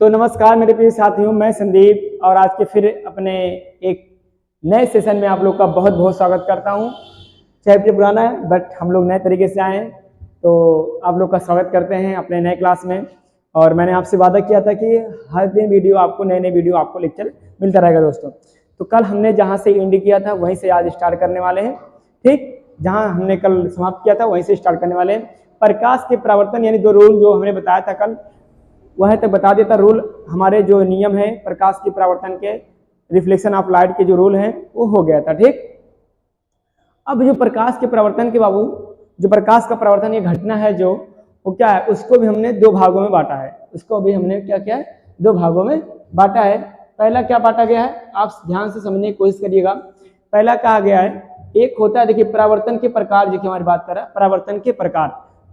तो नमस्कार मेरे प्रिय साथियों, मैं संदीप और आज के फिर अपने एक नए सेशन में आप लोग का बहुत बहुत स्वागत करता हूं। चैप्टर पुराना है बट हम लोग नए तरीके से आए हैं, तो आप लोग का स्वागत करते हैं अपने नए क्लास में। और मैंने आपसे वादा किया था कि हर दिन वीडियो आपको नए वीडियो आपको लेक्चर मिलता रहेगा दोस्तों। तो कल हमने जहाँ से एंड किया था वहीं से आज स्टार्ट करने वाले हैं। ठीक, जहाँ हमने कल समाप्त किया था वहीं से स्टार्ट करने वाले हैं। प्रकाश के परावर्तन यानी दो रूल जो हमने बताया था कल, वह तो बता देता रूल। हमारे जो नियम है प्रकाश की परावर्तन के, रिफ्लेक्शन ऑफ लाइट के जो रूल हैं वो हो गया था। ठीक, अब जो प्रकाश के परावर्तन के बाबू, जो प्रकाश का परावर्तन ये घटना है जो वो क्या है, उसको भी हमने दो भागों में बांटा है। उसको भी हमने क्या किया है, दो भागों में बांटा है। पहला क्या बांटा गया है, आप ध्यान से समझने की कोशिश करिएगा। पहला कहा गया है, एक होता है, देखिए परावर्तन के प्रकार, जो कि हमारी बात कर रहा है परावर्तन के प्रकार।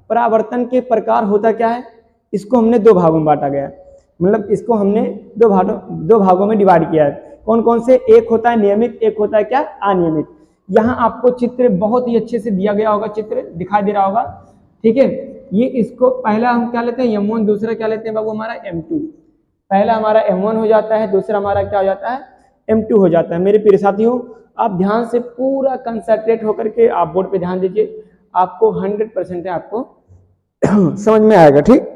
परावर्तन के प्रकार होता क्या है, इसको हमने दो भागों में बांटा गया है। मतलब इसको हमने दो भागों में डिवाइड किया है। कौन कौन से, एक होता है नियमित, एक होता है क्या, अनियमित। यहाँ आपको चित्र बहुत ही अच्छे से दिया गया होगा, चित्र दिखाई दे रहा होगा। ठीक है, ये इसको पहला हम क्या लेते हैं M1, दूसरा क्या लेते हैं बाबू हमारा M2। पहला हमारा M1 हो जाता है, दूसरा हमारा क्या हो जाता है, M2 हो जाता है। मेरे प्रिय साथियों, आप ध्यान से पूरा कंसंट्रेट होकर के आप बोर्ड पे ध्यान दीजिए, आपको 100% आपको समझ में आएगा। ठीक,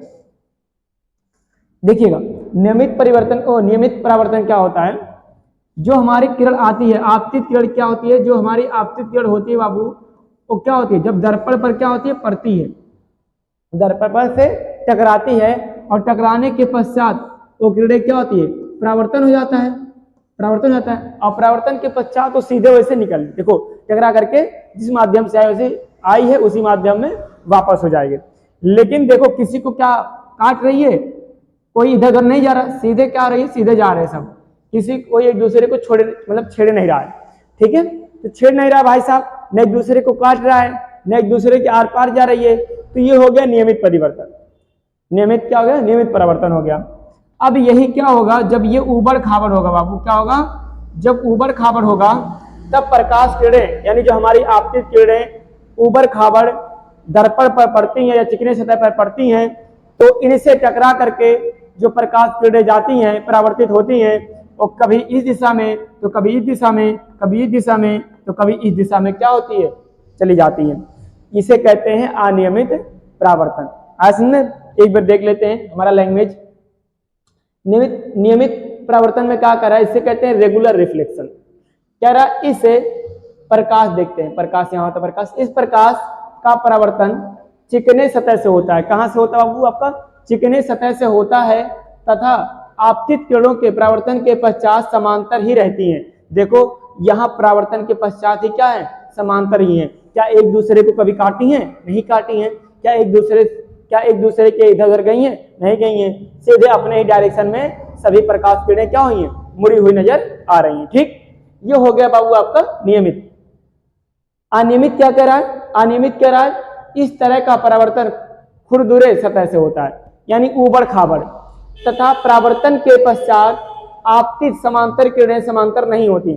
देखिएगा नियमित परावर्तन क्या होता है, जो हमारी किरण आती है, आपतित किरण क्या होती है, जो हमारी आपतित किरण होती है बाबू, वो क्या होती है, जब दर्पण पर क्या होती है, पड़ती है, दर्पण पर से टकराती है और टकराने के पश्चात वो किरणें क्या होती है, परावर्तन हो जाता है, परावर्तन होता है। और परावर्तन के पश्चात वो सीधे वैसे निकल, देखो टकरा करके जिस माध्यम से आई है उसी माध्यम में वापस हो जाएगी। लेकिन देखो किसी को क्या काट रही है, कोई इधर उधर नहीं जा रहा, सीधे क्या रही है, सीधे जा रहे हैं सब, किसी कोई एक दूसरे को छोड़े मतलब छेड़े नहीं रहा है। ठीक है, तो छेड़ नहीं रहा भाई साहब, न एक दूसरे को काट रहा है, न एक दूसरे के आर पार जा रही है, तो ये हो गया नियमित परिवर्तन। नियमित क्या हो गया, नियमित परिवर्तन हो गया। अब यही क्या होगा, जब ये ऊबड़ खाबड़ होगा बाबू, क्या होगा, जब ऊबड़ खाबड़ होगा तब प्रकाश किरणें यानी जो हमारी आपतित किरणें ऊबड़ खाबड़ दर्पण पर पड़ती हैं या चिकने सतह पर पड़ती हैं, तो इनसे टकरा करके जो प्रकाश किरणें जाती हैं, परावर्तित होती हैं, और कभी इस दिशा में तो कभी इस दिशा में, कभी इस दिशा में तो कभी इस दिशा में क्या होती है, चली जाती है। इसे कहते हैं अनियमित परावर्तन। आज एक बार देख लेते हैं हमारा लैंग्वेज। नियमित परावर्तन में क्या कर रहा है, इसे कहते हैं रेगुलर रिफ्लेक्शन। कह रहा है इसे प्रकाश, देखते हैं प्रकाश, यहाँ होता है प्रकाश। इस प्रकाश का परावर्तन चिकने सतह से होता है। कहाँ से होता है बाबू, आपका चिकने सतह से होता है, तथा आपतित किरणों के परावर्तन के पश्चात समांतर ही रहती हैं। देखो यहाँ परावर्तन के पश्चात ही क्या है, समांतर ही है। क्या एक दूसरे को कभी काटी हैं, नहीं काटी हैं। क्या एक दूसरे के इधर उधर गई हैं, नहीं गई हैं। सीधे अपने ही डायरेक्शन में सभी प्रकाश किरणें क्या हुई हैं, मुड़ी हुई नजर आ रही हैं। ठीक, ये हो गया बाबू आपका नियमित। अनियमित क्या कह रहा है, अनियमित कह रहा है इस तरह का परावर्तन खुरदुरे सतह से होता है, यानी ऊबड़ खाबड़, तथा परावर्तन के पश्चात आपतित समांतर किरणें समांतर नहीं होती।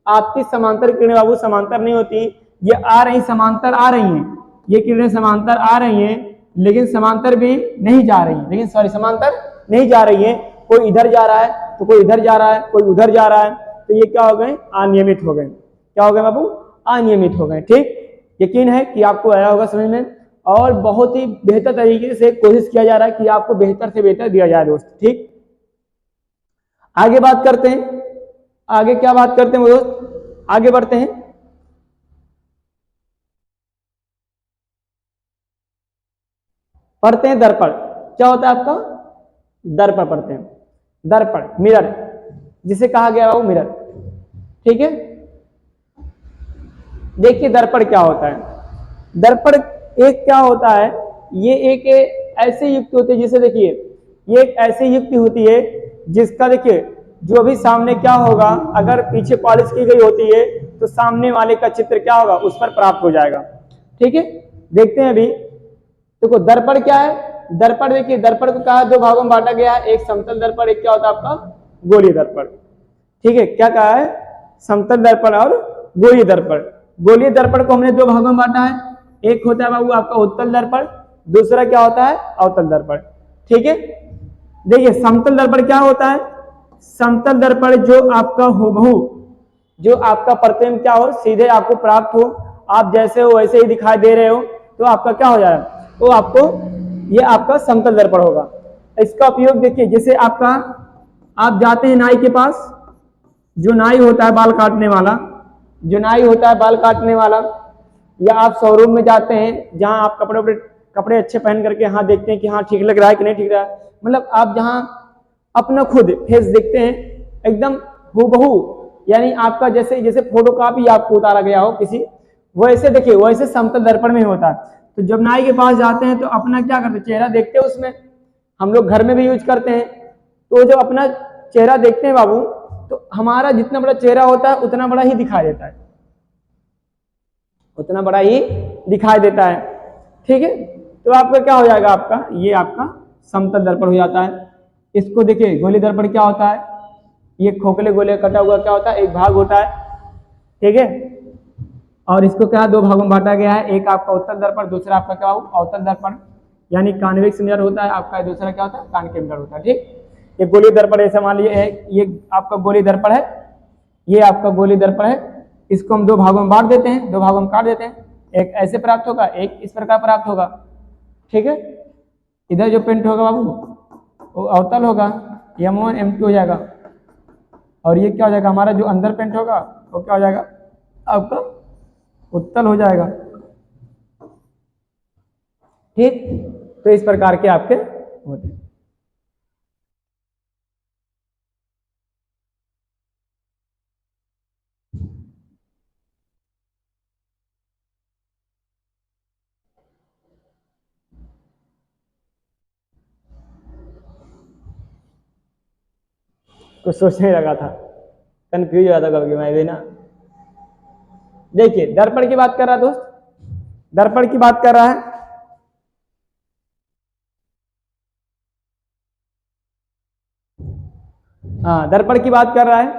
आपतित समांतर किरणें बाबू समांतर नहीं होती, ये आ रही समांतर आ रही हैं, ये किरणें समांतर आ रही हैं, लेकिन समांतर भी नहीं जा रही है, समांतर नहीं जा रही है। कोई इधर जा रहा है तो कोई इधर जा रहा है, कोई उधर जा रहा है, तो ये क्या हो गए, अनियमित हो गए। क्या हो गए बाबू, अनियमित हो गए। ठीक, यकीन है कि आपको आया होगा समझ में, और बहुत ही बेहतर तरीके से कोशिश किया जा रहा है कि आपको बेहतर से बेहतर दिया जाए दोस्त। ठीक, आगे बात करते हैं, आगे क्या बात करते हैं दोस्त, आगे बढ़ते हैं। पढ़ते हैं दर्पण। क्या होता है आपका, दर्पण पढ़ते हैं, दर्पण, मिरर, जिसे कहा गया वो मिरर। ठीक है, देखिए दर्पण क्या होता है। दर्पण एक क्या होता है, ये एक ऐसी युक्ति होती है, जिसे देखिए ये एक ऐसी युक्ति होती है जिसका देखिए जो भी सामने क्या होगा, अगर पीछे पॉलिश की गई होती है तो सामने वाले का चित्र क्या होगा, उस पर प्राप्त हो जाएगा। ठीक है, देखते हैं अभी। देखो दर्पण क्या है, दर्पण देखिए, दर्पण को कहा दो भागों में बांटा गया है, एक समतल दर्पण, एक क्या होता है आपका गोलीय दर्पण। ठीक है, क्या कहा है, समतल दर्पण और गोलीय दर्पण। गोलीय दर्पण को हमने दो भागों में बांटा है, एक होता है बाबू आपका उत्तल दर्पण, दूसरा क्या होता है, अवतल दर्पण। ठीक है, देखिए समतल दर्पण क्या होता है, समतल दर्पण जो आपका हुबहू, जो आपका प्रतिबिंब क्या हो, सीधे आपको प्राप्त हो, आप जैसे हो वैसे ही दिखाई दे रहे हो, तो आपका क्या हो जाएगा, तो आपको ये आपका समतल दर्पण होगा। इसका उपयोग देखिए, जैसे आपका आप जाते हैं नाई के पास, जो नाई होता है बाल काटने वाला, जो नाई होता है बाल काटने वाला, या आप शोरूम में जाते हैं जहां आप कपड़े अच्छे पहन करके हाँ देखते हैं कि हाँ ठीक लग रहा है कि नहीं ठीक रहा है, मतलब आप जहां अपना खुद फेस देखते हैं एकदम हूबहू, यानी आपका जैसे जैसे फोटो कॉपी आपको उतारा गया हो किसी, वैसे देखिए वैसे समतल दर्पण में होता है। तो जब नाई के पास जाते हैं तो अपना क्या करते हैं, चेहरा देखते हैं उसमें, हम लोग घर में भी यूज करते हैं। तो जब अपना चेहरा देखते हैं बाबू, तो हमारा जितना बड़ा चेहरा होता है उतना बड़ा ही दिखाई देता है, उतना बड़ा ही दिखाई देता है, ठीक है। तो आपका क्या हो जाएगा, आपका ये आपका समतल दर्पण हो जाता है। इसको देखिए गोली दर्पण क्या होता है, ये खोखले गोले कटा हुआ क्या होता है, एक भाग होता है, ठीक है। और इसको क्या दो भागों में बांटा गया है, एक आपका उत्तल दर्पण, दूसरा आपका क्या हो अवतल दर्पण, यानी कॉन्वेक्स मिरर होता है आपका, दूसरा क्या होता है कॉनकेव मिरर होता है, ठीक। ये गोली दर्पण ऐसा मान लीजिए, ये आपका गोली दर्पण है, ये आपका गोली दर्पण है। इसको हम दो भागों में बांट देते हैं, दो भागों में काट देते हैं, एक ऐसे प्राप्त होगा, एक इस प्रकार प्राप्त होगा, ठीक है। इधर जो प्रिंट होगा बाबू वो अवतल होगा, M1 M2 हो जाएगा, और ये क्या हो जाएगा हमारा जो अंदर प्रिंट होगा वो क्या हो जाएगा आपका उत्तल हो जाएगा, ठीक। तो इस प्रकार के आपके होते हैं। कुछ सोचने लगा था, कंफ्यूज हो जाता कभी मैं भी ना। देखिए दर्पण की बात कर रहा है दोस्त, दर्पण की बात कर रहा है, हाँ दर्पण की बात कर रहा है।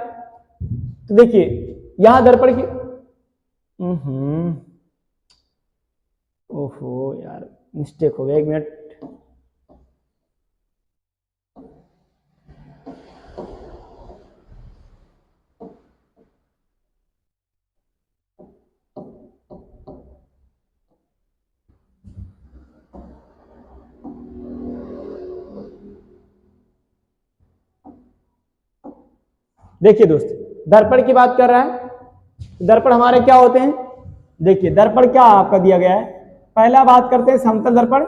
तो देखिए यहां दर्पण की, ओहो यार मिस्टेक हो गया, एक मिनट। देखिए दोस्त दर्पण की बात कर रहा है, दर्पण हमारे क्या होते हैं, देखिए दर्पण क्या आपका दिया गया है, पहला बात करते हैं समतल दर्पण,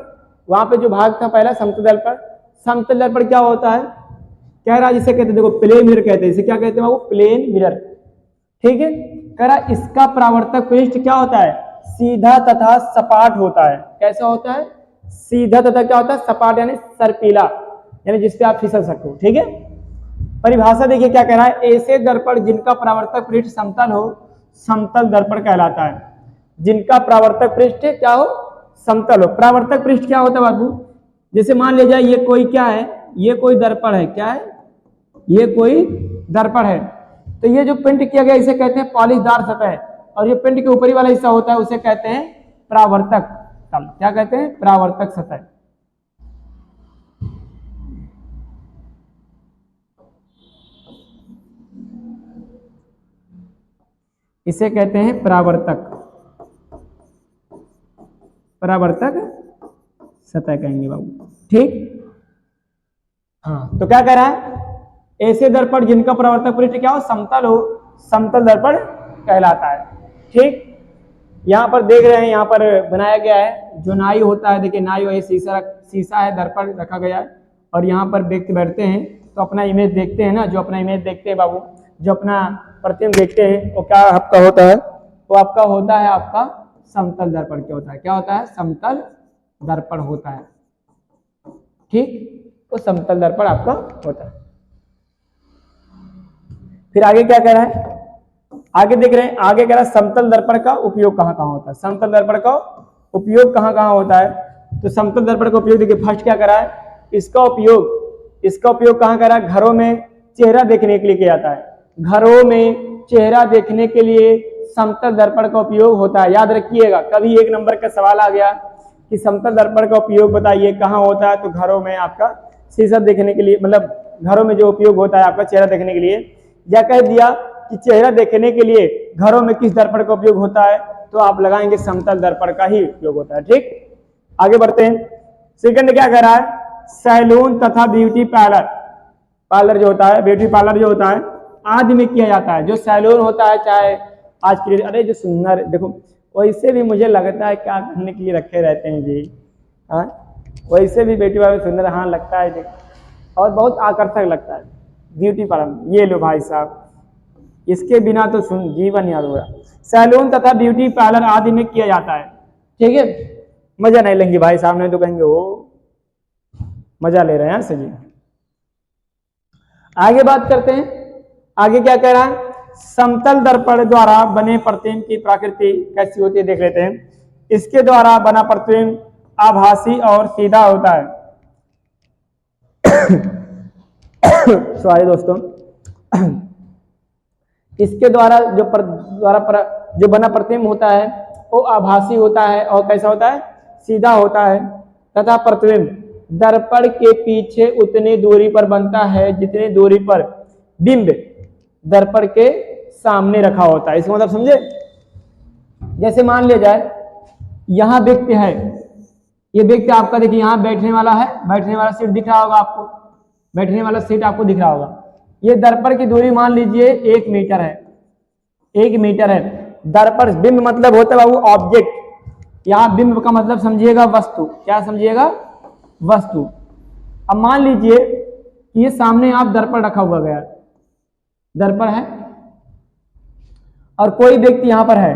वहां पे जो भाग था पहला समतल दर्पण। समतल दर्पण क्या होता है, कह रहा जिसे कहते हैं, देखो प्लेन मिरर कहते हैं, इसे क्या कहते हैं वो प्लेन मिरर, ठीक है। कह रहा इसका परावर्तक पृष्ठ क्या होता है, सीधा तथा सपाट होता है। कैसा होता है, सीधा तथा क्या होता है सपाट, यानी सर्पीला, यानी जिससे आप फिसल सकते हो, ठीक है। परिभाषा देखिए क्या कह रहा है, ऐसे दर्पण जिनका परावर्तक पृष्ठ समतल हो समतल दर्पण कहलाता है। जिनका परावर्तक पृष्ठ क्या हो समतल हो। परावर्तक पृष्ठ क्या होता है बाबू, जैसे मान लीजिए ये कोई क्या है, ये कोई दर्पण है, क्या है ये कोई दर्पण है, तो ये जो प्रिंट किया गया इसे कहते हैं पॉलिशदार सतह, और ये प्रिंट के ऊपरी वाला हिस्सा होता है उसे कहते हैं परावर्तक तल। क्या कहते हैं, परावर्तक सतह। इसे कहते हैं परावर्तक, परावर्तक सतह कहेंगे बाबू, ठीक। हाँ तो क्या कह रहा है, ऐसे दर्पण जिनका परावर्तक पृष्ठ क्या हो समतल हो समतल दर्पण कहलाता है, ठीक। यहाँ पर देख रहे हैं, यहाँ पर बनाया गया है जो नाई होता है, देखिए नाई वही शीशा है, दर्पण रखा गया है, और यहाँ पर व्यक्ति बैठते हैं तो अपना इमेज देखते हैं ना, जो अपना इमेज देखते हैं बाबू, जो अपना प्रतिबिंब देखते हैं वो क्या आपका होता है, वो आपका होता है आपका समतल दर्पण। क्या होता है, क्या होता है समतल दर्पण होता है, ठीक। वो समतल दर्पण आपका होता है। फिर आगे क्या कह रहा है, आगे देख रहे हैं, आगे कह रहा है समतल दर्पण का उपयोग कहाँ कहाँ होता है, समतल दर्पण का उपयोग कहाँ कहाँ होता है। तो समतल दर्पण का उपयोग देखिए फर्स्ट क्या कर रहा है, इसका उपयोग कहाँ कर रहा है, घरों में चेहरा देखने के लिए किया जाता है। घरों में चेहरा देखने के लिए समतल दर्पण का उपयोग होता है। याद रखिएगा, कभी एक नंबर का सवाल आ गया कि समतल दर्पण का उपयोग बताइए कहाँ होता है, तो घरों में आपका शीशा देखने के लिए, मतलब घरों में जो उपयोग होता है आपका चेहरा देखने के लिए, या कह दिया कि चेहरा देखने के लिए घरों में किस दर्पण का उपयोग होता है, तो आप लगाएंगे समतल दर्पण का ही उपयोग होता है। ठीक, आगे बढ़ते हैं। सेकंड क्या कह रहा है, सैलून तथा ब्यूटी पार्लर, पार्लर जो होता है, ब्यूटी पार्लर जो होता है आदि में किया जाता है। जो सैलून होता है, चाहे आज के, अरे जो सुंदर देखो, वैसे भी मुझे लगता है क्या करने के लिए रखे रहते हैं जी, हाँ वैसे भी बेटी वाले सुंदर, हाँ लगता है देखो, और बहुत आकर्षक लगता है ब्यूटी पार्लर। ये लो भाई साहब, इसके बिना तो जीवन याद होगा। सैलून तथा ब्यूटी पार्लर आदि में किया जाता है। ठीक है, मजा नहीं लेंगे भाई साहब, नहीं तो कहेंगे वो मजा ले रहे हैं सही। आगे बात करते हैं, आगे क्या कह रहा है, समतल दर्पण द्वारा बने प्रतिबिंब की प्रकृति कैसी होती है देख लेते हैं। इसके द्वारा बना प्रतिबिंब आभासी और सीधा होता है। सॉरी दोस्तों, इसके द्वारा जो बना प्रतिबिंब होता है वो आभासी होता है और कैसा होता है, सीधा होता है, तथा प्रतिबिंब दर्पण के पीछे उतनी दूरी पर बनता है जितनी दूरी पर बिंब दर्पण के सामने रखा होता है। इसका मतलब समझे, जैसे मान लिया जाए यहां व्यक्ति है, ये व्यक्ति आपका देखिए यहां बैठने वाला है, बैठने वाला सीट दिख रहा होगा आपको, बैठने वाला सीट आपको दिख रहा होगा। ये दर्पण की दूरी मान लीजिए 1 मीटर है, 1 मीटर है। दर्पण बिंब मतलब होता है बाबू ऑब्जेक्ट, यहां बिंब का मतलब समझिएगा वस्तु, क्या समझिएगा, वस्तु। अब मान लीजिए कि ये सामने आप दर्पण रखा हुआ गया, दर्पण है और कोई व्यक्ति यहां पर है,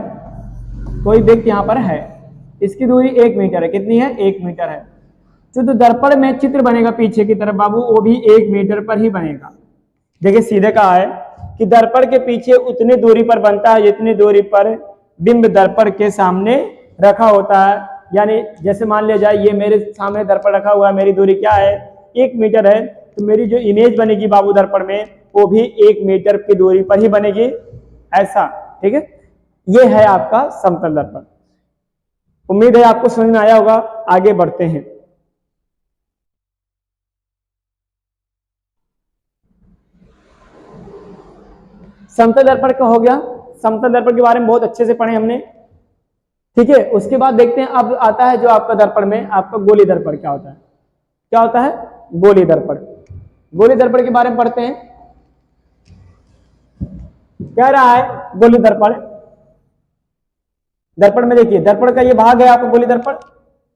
कोई व्यक्ति यहां पर है, इसकी दूरी 1 मीटर है। कितनी है, 1 मीटर है। जो दर्पण में चित्र बनेगा पीछे की तरफ बाबू, वो भी 1 मीटर पर ही बनेगा। देखिए सीधे कहा है कि दर्पण के पीछे उतनी दूरी पर बनता है जितनी दूरी पर बिंब दर्पण के सामने रखा होता है। यानी जैसे मान लिया जाए ये मेरे सामने दर्पण रखा हुआ है, मेरी दूरी क्या है, 1 मीटर है, तो मेरी जो इमेज बनेगी बाबू दर्पण में वो भी 1 मीटर की दूरी पर ही बनेगी, ऐसा। ठीक है, ये है आपका समतल दर्पण। उम्मीद है आपको समझ में आया होगा। आगे बढ़ते हैं। समतल दर्पण का हो गया, समतल दर्पण के बारे में बहुत अच्छे से पढ़े हमने। ठीक है, उसके बाद देखते हैं अब आता है जो आपका दर्पण में आपका गोली दर्पण क्या होता है, क्या होता है, गोली दर्पण। गोली दर्पण के बारे में पढ़ते हैं। कह रहा है गोली दर्पण, दर्पण में देखिए दर्पण का ये भाग है आपका गोली दर्पण,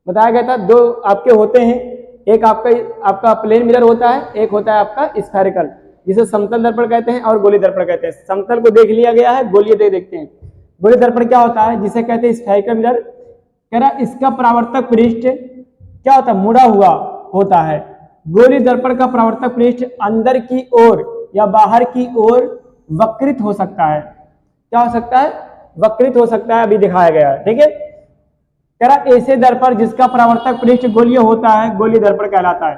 बताया गया था 2 आपके होते हैं, एक आपका प्लेन मिरर होता है, एक होता है आपका स्फेरिकल, जिसे समतल दर्पण कहते हैं और गोली दर्पण कहते हैं। समतल को देख लिया गया है, गोलीय देखते हैं। गोली दर्पण क्या होता है, जिसे कहते हैं स्फेरिकल मिरर। कह रहा इसका परावर्तक पृष्ठ क्या होता है, मुड़ा हुआ होता है। गोली दर्पण का परावर्तक पृष्ठ अंदर की ओर या बाहर की ओर वक्रित हो सकता है। क्या हो सकता है, वक्रित हो सकता है, अभी दिखाया गया है। ठीक है, कह रहा ऐसे दर्पण जिसका परावर्तक पृष्ठ गोलीय होता है गोली दर्पण कहलाता है।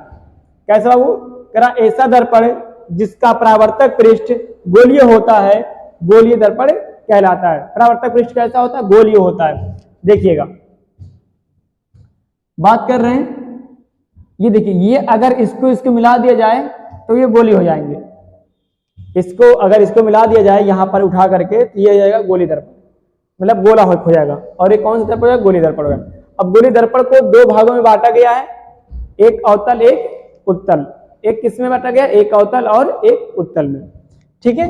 कैसा बाबू, कह रहा ऐसा दर्पण जिसका परावर्तक पृष्ठ गोलीय होता है गोलीय दर्पण कहलाता है। परावर्तक पृष्ठ कैसा होता है, गोलीय होता है। देखिएगा बात कर रहे हैं, ये देखिए, ये अगर इसको मिला दिया जाए तो ये गोली हो जाएंगे। इसको अगर इसको मिला दिया जाए यहां पर उठा करके तो ये हो जाएगा गोली दर्पण, मतलब गोला हो जाएगा। और ये कौन सा दर्पण है, गोली दर्पण होगा। अब गोली दर्पण को 2 भागों में बांटा गया है, एक अवतल एक उत्तल। एक किस में बांटा गया, एक अवतल और एक उत्तल में। ठीक है,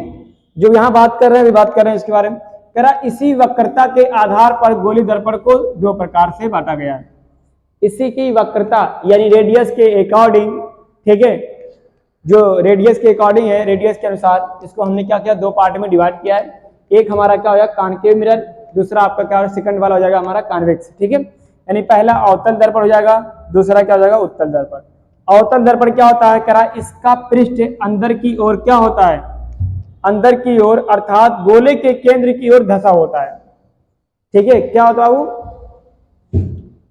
जो यहां बात कर रहे हैं, बात कर रहे हैं इसके बारे में। कह रहा इसी वक्रता के आधार पर गोली दर्पण को 2 प्रकार से बांटा गया है। इसी की वक्रता यानी रेडियस के अकॉर्डिंग, ठीक है, जो रेडियस के अकॉर्डिंग है, रेडियस के अनुसार इसको हमने क्या किया, 2 पार्ट में डिवाइड किया है। एक हमारा क्या हो जाएगा कॉन्केव मिरर, दूसरा आपका क्या हो, सेकंड वाला हो जाएगा हमारा कॉन्वेक्स। ठीक है, यानी पहला अवतल दर्पण हो जाएगा, दूसरा क्या हो जाएगा उत्तल दर्पण। अवतल दर्पण क्या होता है, कह रहा इसका पृष्ठ अंदर की ओर क्या होता है, अंदर की ओर अर्थात गोले के केंद्र की ओर धंसा होता है। ठीक है, क्या होता है वो,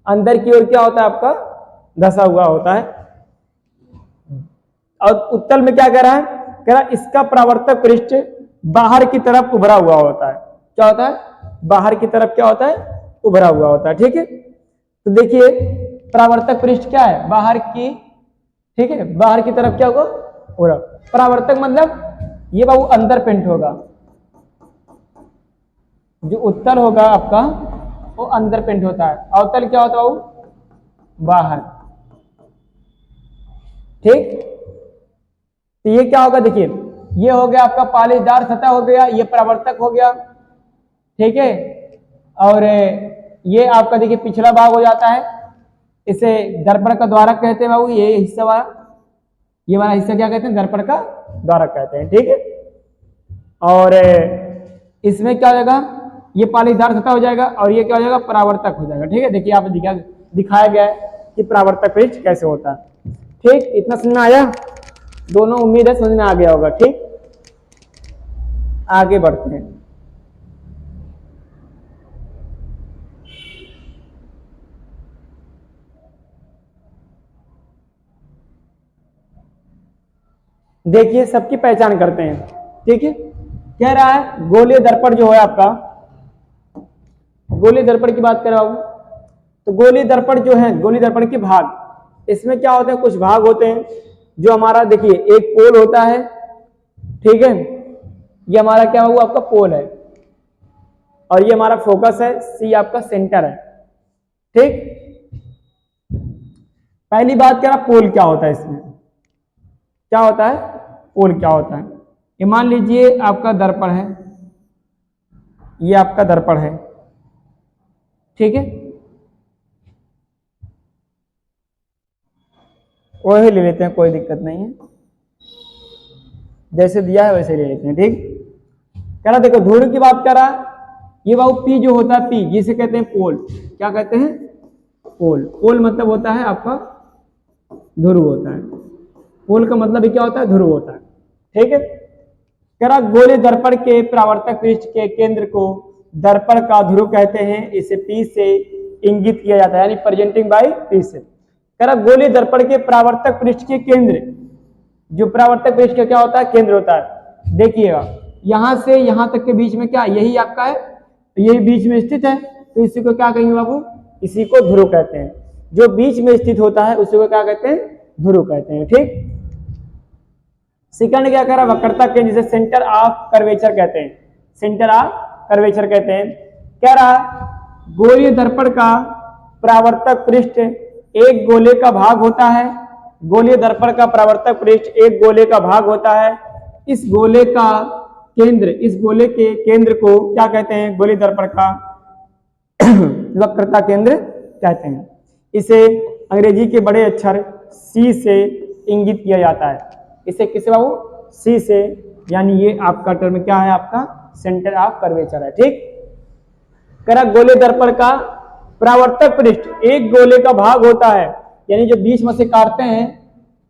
अंदर की ओर क्या होता है आपका, धंसा हुआ होता है। और उत्तल में क्या कह रहा है, कह रहा इसका परावर्तक पृष्ठ बाहर की तरफ उभरा हुआ होता है। क्या होता है, बाहर की तरफ क्या होता है, उभरा हुआ होता है। ठीक है, तो देखिए परावर्तक पृष्ठ क्या है, बाहर की ठीक है, बाहर की तरफ क्या होगा, पूरब। परावर्तक मतलब ये बाबू अंदर पेंट होगा, जो उत्तर होगा आपका वो अंदर पेंट होता है, अवतल क्या होता है बाबू, बाहर। ठीक, तो ये क्या होगा, देखिए ये हो गया आपका पॉलिशदार सतह हो गया, ये परावर्तक हो गया। ठीक है, और ये आपका देखिए पिछला भाग हो जाता है, इसे दर्पण का द्वारक कहते हैं बाबू। ये हिस्सा वाला, ये वाला हिस्सा क्या कहते हैं, दर्पण का द्वारक कहते हैं। ठीक है, और इसमें क्या हो जाएगा, ये पॉलिशदार सतह हो जाएगा और ये क्या हो जाएगा, परावर्तक हो जाएगा। ठीक है, देखिए आप दिखाया गया है कि परावर्तक पृष्ठ कैसे होता है। ठीक, इतना समझ में आया दोनों, उम्मीद है समझ में आ गया होगा। ठीक, आगे बढ़ते हैं। देखिए सबकी पहचान करते हैं। ठीक है, कह रहा है गोलीय दर्पण जो है आपका, गोलीय दर्पण की बात कर रहा हूं, तो गोलीय दर्पण जो है, गोलीय दर्पण के भाग, इसमें क्या होते हैं, कुछ भाग होते हैं जो हमारा, देखिए एक पोल होता है। ठीक है, ये हमारा क्या हुआ, आपका पोल है, और ये हमारा फोकस है, सी आपका सेंटर है। ठीक, पहली बात करा पोल क्या होता है, इसमें क्या होता है, पोल क्या होता है। ये मान लीजिए आपका दर्पण है, ये आपका दर्पण है। ठीक है, वही ले लेते हैं, कोई दिक्कत नहीं है, जैसे दिया है वैसे ले लेते हैं। ठीक, कह रहा देखो ध्रुव की बात कर रहा, ये बाबू पी जो होता है, पी जिसे कहते हैं पोल, क्या कहते हैं, पोल। पोल मतलब होता है आपका ध्रुव होता है, पोल का मतलब क्या होता है, ध्रुव होता है। ठीक है, कह रहा गोलीय दर्पण के परावर्तक पृष्ठ के केंद्र को दर्पण का ध्रुव कहते हैं, इसे पी से इंगित किया जाता है, यानी प्रेजेंटिंग बाय पी से। कह रहा गोलीय दर्पण के परावर्तक पृष्ठ के केंद्र, जो परावर्तक पृष्ठ का क्या होता है, केंद्र होता है। देखिएगा यहां से यहां तक के बीच में क्या, यही आपका है, तो यही बीच में स्थित है, तो इसी को क्या कहेंगे बाबू, इसी को ध्रुव कहते हैं। जो बीच में स्थित होता है उसी को क्या कहते हैं, ध्रुव कहते हैं। ठीक, सेकंड क्या कह रहा, वक्रता केंद्र, जिसे सेंटर ऑफ कर्वेचर कहते हैं, सेंटर ऑफ कर्वेचर कहते हैं। कह रहा गोलीय दर्पण का परावर्तक पृष्ठ एक गोले का भाग होता है, गोलीय दर्पण का परावर्तक पृष्ठ एक गोले का भाग होता है। इस गोले का केंद्र, इस गोले के केंद्र को क्या कहते हैं, गोलीय दर्पण का वक्रता केंद्र कहते हैं। इसे अंग्रेजी के बड़े अक्षर सी से इंगित किया जाता है, इसे किसे बाबू, सी से, यानी ये आपका टर्म क्या है, आपका सेंटर ऑफ कर्वेचर है। ठीक, करा गोलीय दर्पण का परावर्तक पृष्ठ एक गोले का भाग होता है, यानी जो बीच में से काटते हैं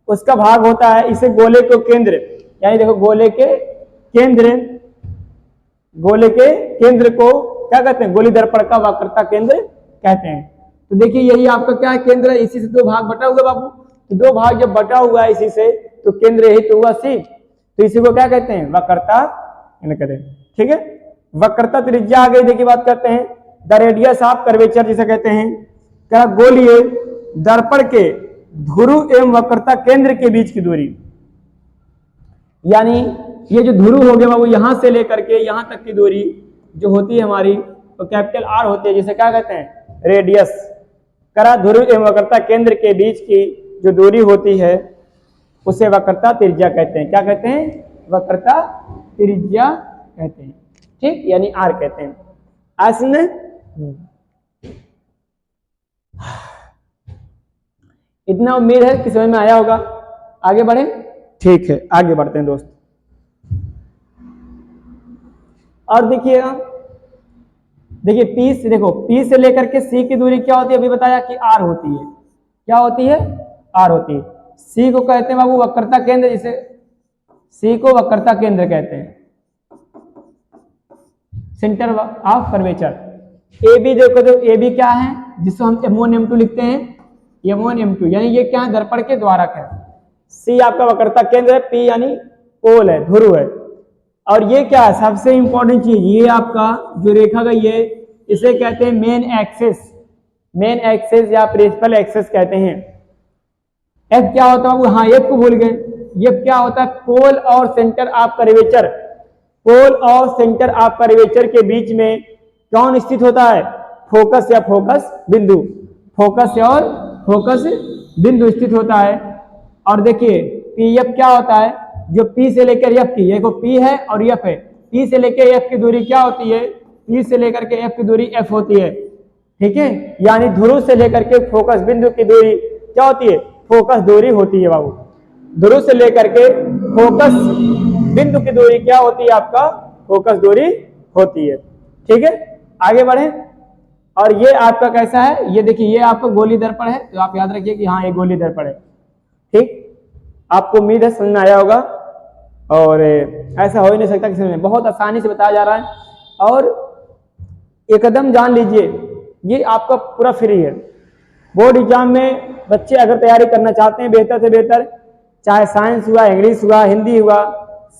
उसका भाग होता है। इसे गोले को केंद्र, यानी देखो गोले के केंद्र, गोले के केंद्र को क्या कहते हैं, गोलीय दर्पण का वक्रता केंद्र कहते हैं। तो देखिए यही आपका क्या है, केंद्र है, इसी से दो भाग बटा हुआ बाबू, तो दो भाग जब बटा हुआ है इसी से, तो केंद्र यही तो हुआ सी, तो इसी को क्या कहते हैं, वक्रता कहते हैं। ठीक है, वक्रता त्रिज्या आ गई। देखिए बात करते हैं द रेडियस ऑफ कर्वेचर जिसे कहते हैं। क्या, गोलीय दर्पण के ध्रुव एवं वक्रता केंद्र के बीच की दूरी, यानी ये जो ध्रुव हो गया बाबू, यहां से लेकर के यहां तक की दूरी जो होती है हमारी, तो कैपिटल आर होती है, जिसे क्या कहते हैं, रेडियस। करा ध्रुव एवं वक्रता केंद्र के बीच की जो दूरी होती है उसे वक्रता त्रिज्या कहते हैं। क्या कहते हैं, वक्रता त्रिज्या कहते हैं। ठीक, यानी आर कहते हैं। आसन इतना उम्मीद है कि समझ में आया होगा। आगे बढ़े, ठीक है आगे बढ़ते हैं दोस्त। और देखिएगा, देखिए पी से, देखो पी से लेकर के सी की दूरी क्या होती है, अभी बताया कि आर होती है। क्या होती है, आर होती है। सी को कहते हैं बाबू वक्रता केंद्र, जिसे सी को वक्रता केंद्र कहते हैं, centre of curvature. A B देखो, तो ए बी क्या है, जिसको हम M1 M2 लिखते हैं, M1 M2, यानी ये क्या है, दर्पण के द्वारक है। सी आपका वक्रता केंद्र है, पी यानी पोल है, ध्रुव है। और ये क्या है, सबसे इंपॉर्टेंट चीज, ये आपका जो रेखा गई है इसे कहते हैं मेन एक्सिस, मेन एक्सिस या प्रिंसिपल एक्सिस कहते हैं। एफ क्या होता है? हाँ, एफ को भूल गए। एफ क्या होता है? पोल और सेंटर ऑफ कर्वेचर। पोल और सेंटर ऑफ कर्वेचर के बीच में कौन स्थित होता है? फोकस या फोकस बिंदु। फोकस और फोकस बिंदु स्थित होता है। और देखिए पी एफ क्या होता है? जो पी से लेकर एफ की, देखो पी है और एफ है, पी से लेकर एफ की दूरी क्या होती है? पी से लेकर के एफ की दूरी एफ होती है, ठीक है। यानी ध्रुव से लेकर के फोकस बिंदु की दूरी क्या होती है? फोकस दूरी होती है बाबू। ध्रुव से लेकर के फोकस बिंदु की दूरी क्या होती है? आपका फोकस दूरी होती है, ठीक है। आगे बढ़े। और ये आपका कैसा है? ये देखिए, ये आपका गोली दर्पण है, तो आप याद रखिए कि हाँ ये गोली दर्पण है, ठीक। आपको उम्मीद है समझ में आया होगा। और ऐसा हो ही नहीं सकता किसी में, बहुत आसानी से बताया जा रहा है। और एकदम जान लीजिए ये आपका पूरा फ्री है। बोर्ड एग्जाम में बच्चे अगर तैयारी करना चाहते हैं बेहतर से बेहतर, चाहे साइंस हुआ, इंग्लिश हुआ, हिंदी हुआ,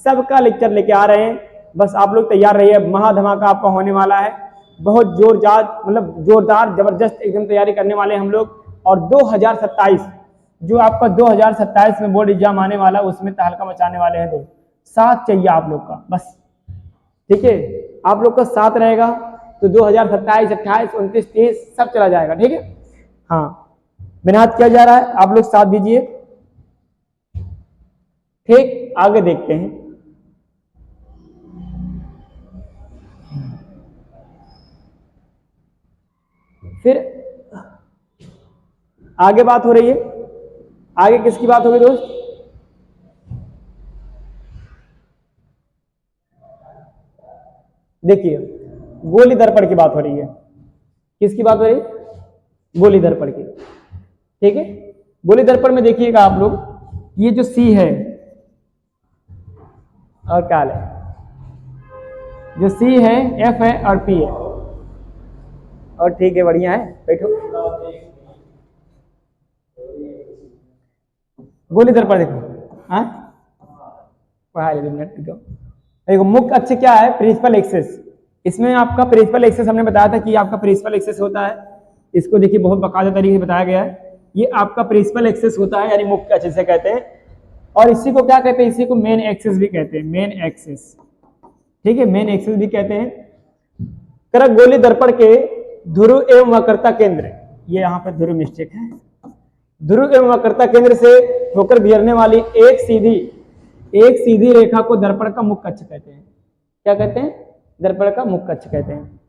सबका लेक्चर लेके आ रहे हैं। बस आप लोग तैयार रहिए, महाधमाका आपका होने वाला है। बहुत जोरदार, मतलब जोरदार जबरदस्त एकदम तैयारी करने वाले हम लोग। और 2027 जो आपका 2027 में बोर्ड एग्जाम आने वाला है उसमें तहलका मचाने वाले हैं। दोस्त साथ चाहिए आप लोग का बस, ठीक है। आप लोग का साथ रहेगा तो 2027, 28, 29, 30 सब चला जाएगा, ठीक है। हाँ, मेहनत किया जा रहा है, आप लोग साथ दीजिए, ठीक। आगे देखते हैं। फिर आगे बात हो रही है, आगे किसकी बात होगी दोस्त? देखिए गोली दर्पण की बात हो रही है। किसकी बात हो रही है? गोली दर्पण की, ठीक है। गोली दर्पण में देखिएगा आप लोग, ये जो सी है और क्या है, जो सी है, एफ है और पी है। और ठीक है, बढ़िया है, बैठो। गोली दर्पण देखो, हाँ पढ़ा ले, 2 मिनट देखो। देखो मुख्य अक्ष क्या है? Principal axis. इसमें आपका प्रिंसिपल एक्सेस हमने बताया था कि आपका प्रिंसिपल एक्सेस होता है। इसको देखिए बहुत बाकायदा तरीके से बताया गया है। ये आपका प्रिंसिपल एक्सेस होता है, यानी मुख्य अक्ष से कहते हैं। और इसी को क्या कहते हैं? इसी को मेन एक्सेस भी कहते हैं, मेन एक्सेस, ठीक है। मेन एक्सेस भी कहते हैं। तरह गोली दर्पण के ध्रुव एवं वक्रता केंद्र, ये यहाँ पे ध्रुव मिस्टेक है। ध्रुव एवं वक्रता केंद्र से होकर गुजरने वाली एक सीधी रेखा को दर्पण का मुख्य अक्ष कहते हैं। क्या कहते हैं? दर्पण का मुख्य अक्ष कहते हैं।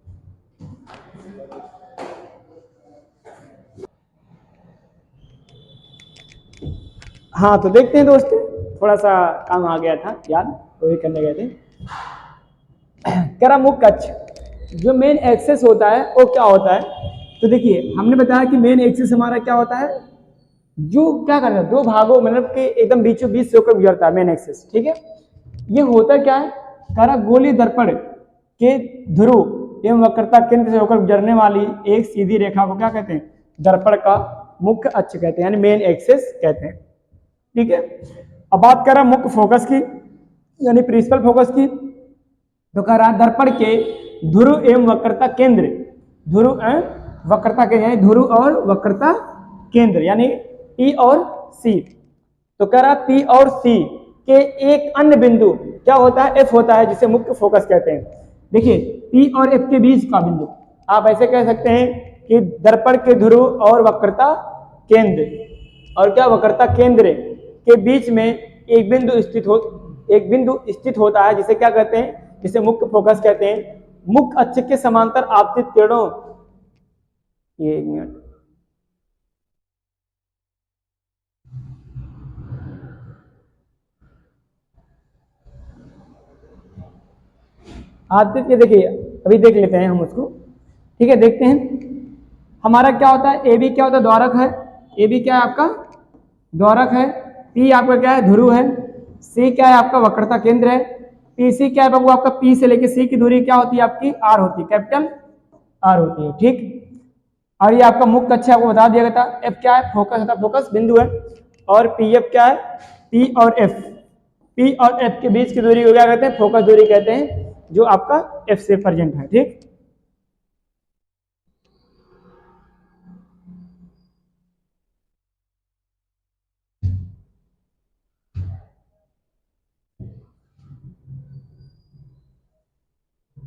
हाँ तो देखते हैं दोस्त, थोड़ा सा काम आ गया था याद, तो ये करने गए थे। कह रहा मुख्य अक्ष, जो मेन एक्सेस होता है वो क्या होता है? तो देखिए हमने बताया कि मेन एक्सेस हमारा क्या होता है? जो क्या करता है, 2 भागों मतलब कि एकदम बीचों बीच से होकर गुजरता है, मेन एक्सेस, ठीक है। ये होता क्या है? कह रहा गोली दर्पण के ध्रुव एवं वक्रता केंद्र से होकर गुजरने वाली एक सीधी रेखा को क्या कहते हैं? दर्पण का मुख्य अक्ष कहते हैं, यानी मेन एक्सेस कहते हैं, ठीक है। अब बात कर रहा मुख्य फोकस की, यानी प्रिंसिपल फोकस की। तो कह रहा दर्पण के ध्रुव एवं वक्रता केंद्र, ध्रुव वक्रता केंद्र यानी ध्रुव और वक्रता केंद्र यानी पी और सी। तो कह रहा पी और सी के एक अन्य बिंदु क्या होता है? एफ होता है, जिसे मुख्य फोकस कहते हैं। देखिए पी और एफ के बीच का बिंदु आप ऐसे कह सकते हैं कि दर्पण के ध्रुव और वक्रता केंद्र और क्या वक्रता केंद्र के बीच में एक बिंदु स्थित होता है, जिसे क्या कहते हैं? जिसे मुख्य फोकस कहते हैं। मुख्य अक्ष के समांतर आपतित किरणों, ये 1 मिनट, आपतित के देखिए अभी देख लेते हैं हम उसको, ठीक है। देखते हैं हमारा क्या होता है। ए बी क्या होता है? द्वारक है। ए बी क्या है आपका? द्वारक है। पी आपका क्या है? ध्रुव है। सी क्या है आपका? वक्रता केंद्र है। पी सी क्या है बाबू? आपका पी से लेके सी की दूरी क्या होती है? आपकी आर होती है, कैपिटल आर होती है, ठीक। और ये आपका मुख्य अक्ष आपको बता दिया गया था। एफ क्या है? फोकस होता है, फोकस बिंदु है। और पी एफ क्या है? पी और एफ, पी और एफ के बीच की दूरी को क्या कहते हैं? फोकस दूरी कहते हैं, जो आपका एफ से प्रेजेंट है, ठीक।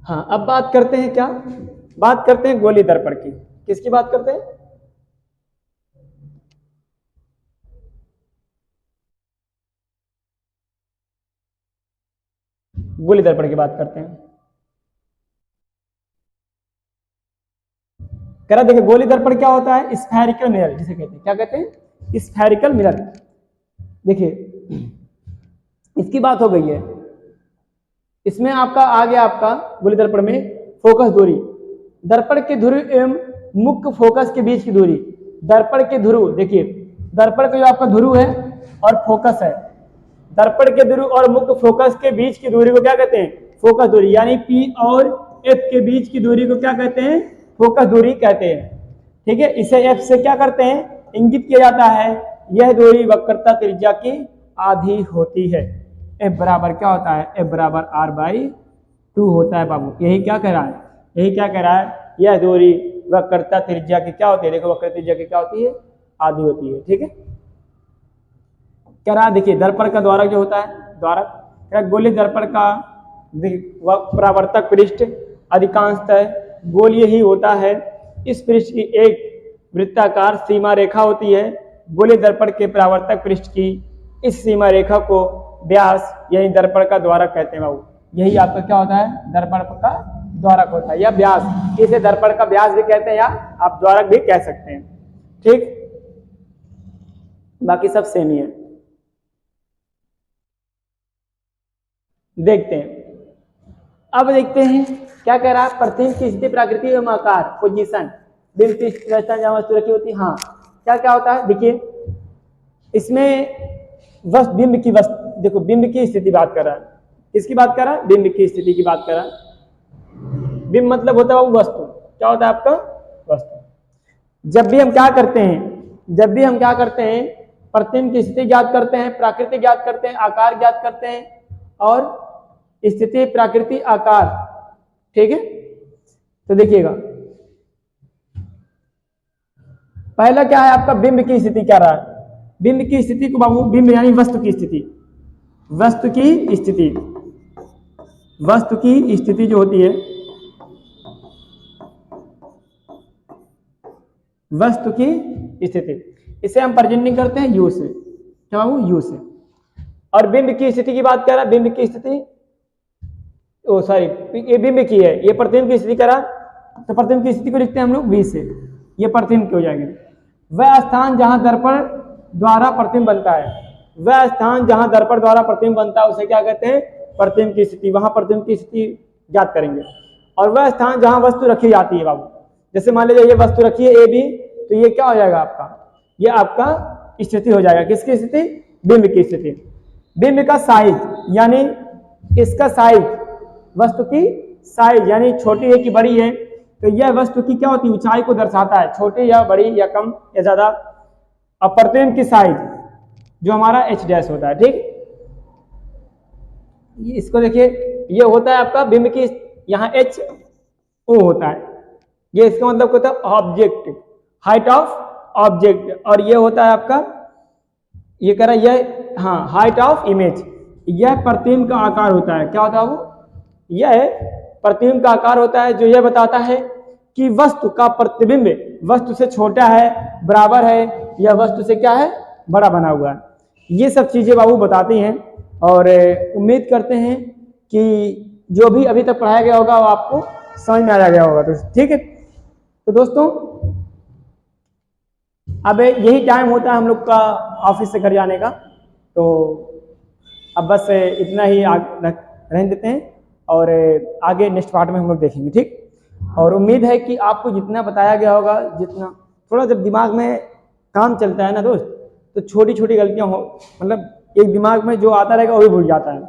हाँ, अब बात करते हैं क्या, बात करते हैं गोली दर्पण की। किसकी बात करते हैं? गोली दर्पण की बात करते हैं। कह रहा देखिए गोली दर्पण क्या होता है? स्फेरिकल मिरर जिसे कहते हैं, क्या कहते हैं? Spherical mirror. देखिए इसकी बात हो गई है। इसमें आपका आ गया आपका गोली दर्पण में फोकस दूरी, दर्पण के ध्रुव एवं मुख्य फोकस के बीच की दूरी। दर्पण के ध्रुव, देखिए दर्पण का जो आपका ध्रुव है और फोकस है, दर्पण के ध्रुव और मुख्य फोकस के बीच की दूरी को क्या कहते हैं? फोकस दूरी। यानी P और F के बीच की दूरी को क्या कहते हैं? फोकस दूरी कहते हैं। ठीक है, इसे F से क्या करते हैं? इंगित किया जाता है। यह दूरी वक्रता त्रिज्या की आधी होती है। F बराबर क्या होता है? F बराबर R/2 होता है बाबू। यही क्या कह रहा है? यही क्या कह रहा है? यह दूरी वक्रता त्रिज्या की क्या होती है? देखो वक्रता त्रिज्या की क्या होती है? आधी होती है। ठीक है, कह रहा है देखिए दर्पण का द्वारक जो होता है, द्वारक गोलीय दर्पण का परावर्तक पृष्ठ अधिकांशतः गोलीय ही होता है। इस पृष्ठ की एक वृत्ताकार सीमा रेखा होती है। गोलीय दर्पण के परावर्तक पृष्ठ की इस सीमा रेखा को व्यास यही दर्पण का द्वारक कहते हैं बाबू। यही आपका क्या होता है? दर्पण का द्वारक होता है या व्यास। इसे दर्पण का व्यास भी कहते हैं या आप द्वारक भी कह सकते हैं। ठीक, बाकी सब सेम ही है। देखते हैं, अब देखते हैं क्या कह रहा है? प्रतिबिंब की स्थिति, प्रकृति एवं आकार, पोजीशन, बिंब की व्यवस्था जहां वस्तु रखी होती है। हाँ, क्या क्या होता है? देखिए इसमें बिंब की वस्तु, देखो बिंब की स्थिति बात कर रहा है। किसकी बात कर रहा है? बिंब की स्थिति की बात कर रहा है। बिंब मतलब होता है वो वस्तु। क्या होता है आपका? वस्तु। जब भी हम क्या करते हैं, प्रतिबिंब की स्थिति ज्ञात करते हैं, प्रकृति ज्ञात करते हैं, आकार ज्ञात करते हैं और स्थिति, प्रकृति, आकार। ठीक है, तो देखिएगा पहला क्या है आपका? बिंब की स्थिति क्या रहा है? बिंब की स्थिति को बाबू, बिंब यानी वस्तु की स्थिति, वस्तु की स्थिति, वस्तु की स्थिति जो होती है, वस्तु की स्थिति, इसे हम प्रेजेंटिंग करते हैं यू से। क्या बाबू? यू से। और बिंब की स्थिति की बात कर रहा है, बिंब की स्थिति, ओ सॉरी ये बिंब की है, ये प्रतिबिंब की स्थिति करा, तो प्रतिबिंब की स्थिति को लिखते हैं हम लोग V से। ये प्रतिबिंब की हो जाएगी। वह स्थान जहां दर्पण द्वारा प्रतिबिंब बनता है, वह स्थान जहां दर्पण द्वारा प्रतिबिंब बनता है उसे क्या कहते हैं? प्रतिबिंब की स्थिति। वहां प्रतिबिंब की स्थिति ज्ञात करेंगे। और वह स्थान जहां वस्तु रखी जाती है बाबू, जैसे मान लीजिए ये वस्तु रखी है AB, तो ये क्या हो जाएगा आपका? ये आपका स्थिति हो जाएगा। किसकी स्थिति? बिंब की स्थिति। बिंब का साइज, यानी इसका साइज, वस्तु की साइज यानी छोटी है कि बड़ी है, तो यह वस्तु की क्या होती है? ऊंचाई को दर्शाता है, छोटी या बड़ी या कम या ज्यादा। अब प्रतिबिंब की साइज जो हमारा H' होता है। ठीक, इसको देखिए, ये होता है आपका बिंब की, यहाँ HO होता है, ये इसका मतलब होता है ऑब्जेक्ट, हाइट ऑफ ऑब्जेक्ट। और ये होता है आपका, ये कह रहा है यह, हाँ, हाइट ऑफ इमेज। यह प्रतिबिंब का आकार होता है। क्या होता है वो? यह प्रतिबिंब का आकार होता है जो यह बताता है कि वस्तु का प्रतिबिंब वस्तु से छोटा है, बराबर है, या वस्तु से क्या है? बड़ा बना हुआ है। ये सब चीजें बाबू बताती हैं और उम्मीद करते हैं कि जो भी अभी तक पढ़ाया गया होगा वो आपको समझ में आ गया होगा। तो ठीक है, तो दोस्तों अब यही टाइम होता है हम लोग का ऑफिस से घर जाने का, तो अब बस इतना ही रहने देते हैं और आगे नेक्स्ट पार्ट में हम लोग देखेंगे। ठीक, और उम्मीद है कि आपको जितना बताया गया होगा, जितना थोड़ा जब दिमाग में काम चलता है ना दोस्त, तो छोटी छोटी गलतियां हो, मतलब एक दिमाग में जो आता रहेगा वो भी भूल जाता है।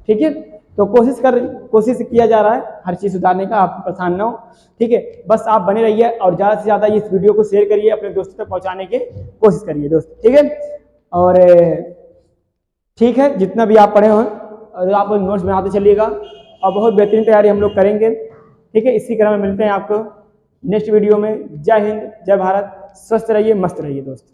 ठीक है, तो कोशिश किया जा रहा है हर चीज़ सुधारने का, आप परेशान ना हो। ठीक है, बस आप बने रहिए और ज़्यादा से ज़्यादा इस वीडियो को शेयर करिए, अपने दोस्तों तक पहुंचाने की कोशिश करिए दोस्त। ठीक है, और ठीक है, जितना भी आप पढ़े हो और आप नोट्स बनाते चलिएगा और बहुत बेहतरीन तैयारी हम लोग करेंगे। ठीक है, इसी क्रम में मिलते हैं आपको नेक्स्ट वीडियो में। जय हिंद, जय भारत, स्वस्थ रहिए, मस्त रहिए दोस्त।